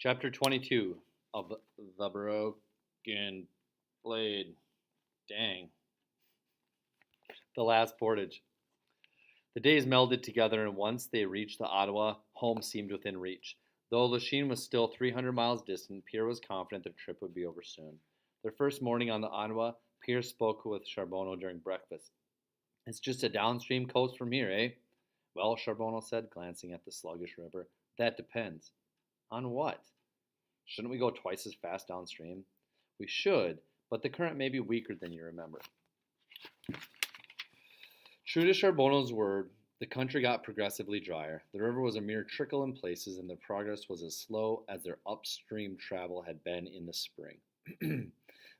Chapter 22 of The Broken Blade. Dang. The Last Portage. The days melded together, and once they reached the Ottawa, home seemed within reach. Though Lachine was still 300 miles distant, Pierre was confident their trip would be over soon. Their first morning on the Ottawa, Pierre spoke with Charbonneau during breakfast. "It's just a downstream coast from here, eh?" "Well," Charbonneau said, glancing at the sluggish river, "that depends." "On what?" "Shouldn't we go twice as fast downstream?" "We should, but the current may be weaker than you remember." True to Charbonneau's word, the country got progressively drier. The river was a mere trickle in places, and their progress was as slow as their upstream travel had been in the spring.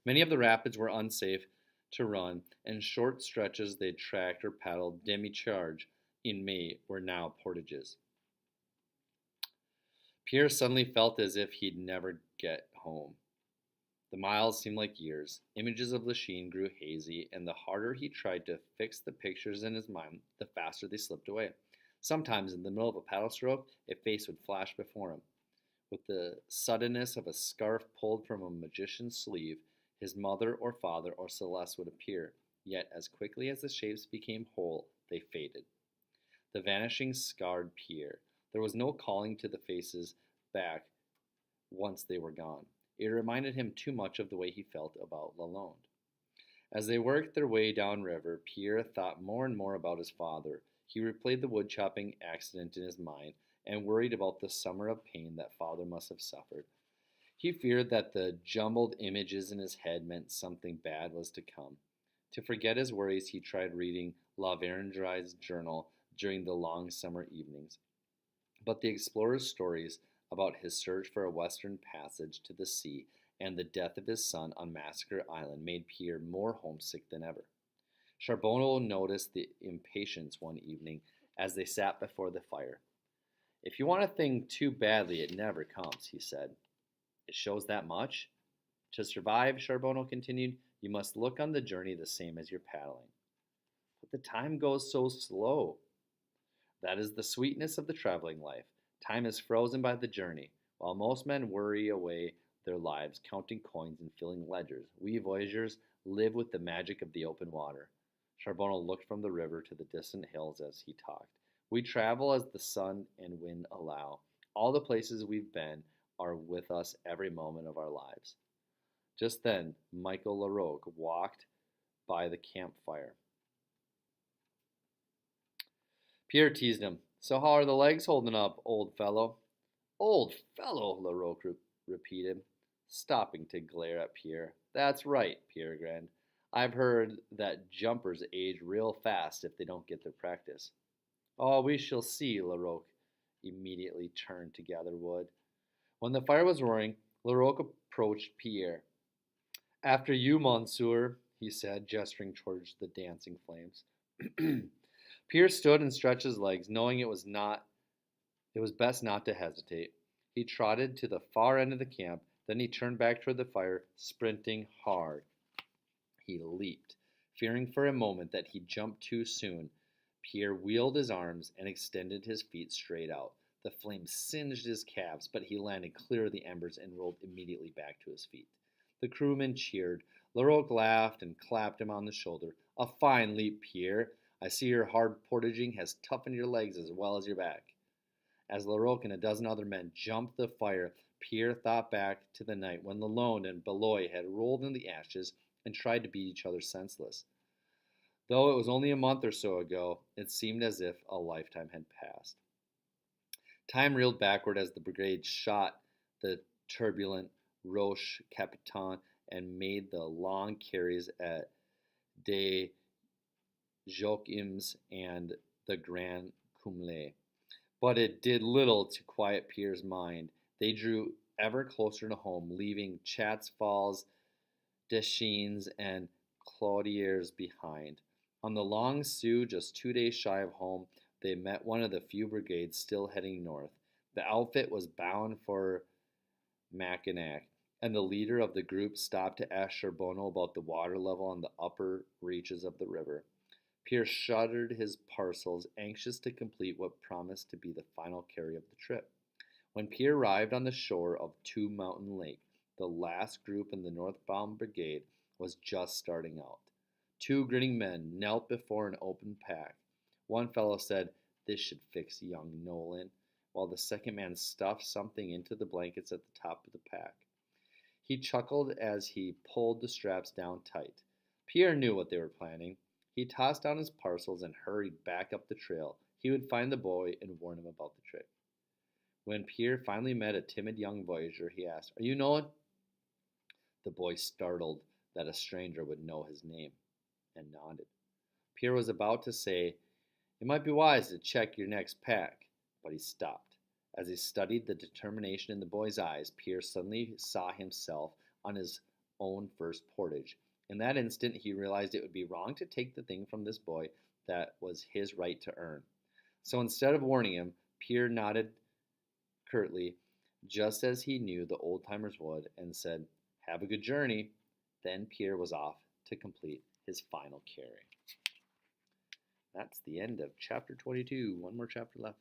Many of the rapids were unsafe to run, and short stretches they tracked or paddled demi-charge in May were now portages. Pierre suddenly felt as if he'd never get home. The miles seemed like years. Images of Lachine grew hazy, and the harder he tried to fix the pictures in his mind, the faster they slipped away. Sometimes, in the middle of a paddle stroke, a face would flash before him. With the suddenness of a scarf pulled from a magician's sleeve, his mother or father or Celeste would appear, yet as quickly as the shapes became whole, they faded. The vanishing scarred Pierre. There was no calling to the faces back once they were gone. It reminded him too much of the way he felt about Lalonde. As they worked their way downriver, Pierre thought more and more about his father. He replayed the woodchopping accident in his mind and worried about the summer of pain that father must have suffered. He feared that the jumbled images in his head meant something bad was to come. To forget his worries, he tried reading La Vérendrye's journal during the long summer evenings. But the explorer's stories about his search for a western passage to the sea and the death of his son on Massacre Island made Pierre more homesick than ever. Charbonneau noticed the impatience one evening as they sat before the fire. "If you want a thing too badly, it never comes," he said. "It shows that much?" "To survive," Charbonneau continued, "you must look on the journey the same as you're paddling." "But the time goes so slow." "That is the sweetness of the traveling life. Time is frozen by the journey. While most men worry away their lives counting coins and filling ledgers, we voyageurs live with the magic of the open water." Charbonneau looked from the river to the distant hills as he talked. "We travel as the sun and wind allow. All the places we've been are with us every moment of our lives." Just then, Michael Larocque walked by the campfire. Pierre teased him. "So how are the legs holding up, old fellow?" "Old fellow," Larocque repeated, stopping to glare at Pierre. "That's right," Pierre grinned. "I've heard that jumpers age real fast if they don't get their practice." "Oh, we shall see." Larocque immediately turned to gather wood. When the fire was roaring, Larocque approached Pierre. "After you, monsieur," he said, gesturing towards the dancing flames. Pierre stood and stretched his legs, knowing it was best not to hesitate. He trotted to the far end of the camp, then he turned back toward the fire, sprinting hard. He leaped. Fearing for a moment that he jumped too soon, Pierre wheeled his arms and extended his feet straight out. The flames singed his calves, but he landed clear of the embers and rolled immediately back to his feet. The crewmen cheered. Larocque laughed and clapped him on the shoulder. "A fine leap, Pierre. I see your hard portaging has toughened your legs as well as your back." As Larocque and a dozen other men jumped the fire, Pierre thought back to the night when Lalonde and Beloy had rolled in the ashes and tried to beat each other senseless. Though it was only a month or so ago, it seemed as if a lifetime had passed. Time reeled backward as the brigade shot the turbulent Roche Capitan and made the long carries at Des Joachim's and the Grand Cumlé. But it did little to quiet Pierre's mind. They drew ever closer to home, leaving Chats Falls, Deschines, and Clodières behind. On the Long Sault, just 2 days shy of home, they met one of the few brigades still heading north. The outfit was bound for Mackinac, and the leader of the group stopped to ask Charbonneau about the water level on the upper reaches of the river. Pierre shuttered his parcels, anxious to complete what promised to be the final carry of the trip. When Pierre arrived on the shore of Two Mountain Lake, the last group in the northbound brigade was just starting out. Two grinning men knelt before an open pack. One fellow said, "This should fix young Nolan," while the second man stuffed something into the blankets at the top of the pack. He chuckled as he pulled the straps down tight. Pierre knew what they were planning. He tossed down his parcels and hurried back up the trail. He would find the boy and warn him about the trick. When Pierre finally met a timid young voyager, he asked, "Are you Nolan?" The boy, startled that a stranger would know his name, and nodded. Pierre was about to say, "It might be wise to check your next pack," but he stopped. As he studied the determination in the boy's eyes, Pierre suddenly saw himself on his own first portage. In that instant, he realized it would be wrong to take the thing from this boy that was his right to earn. So instead of warning him, Pierre nodded curtly, just as he knew the old timers would, and said, "Have a good journey." Then Pierre was off to complete his final carry. That's the end of chapter 22. One more chapter left.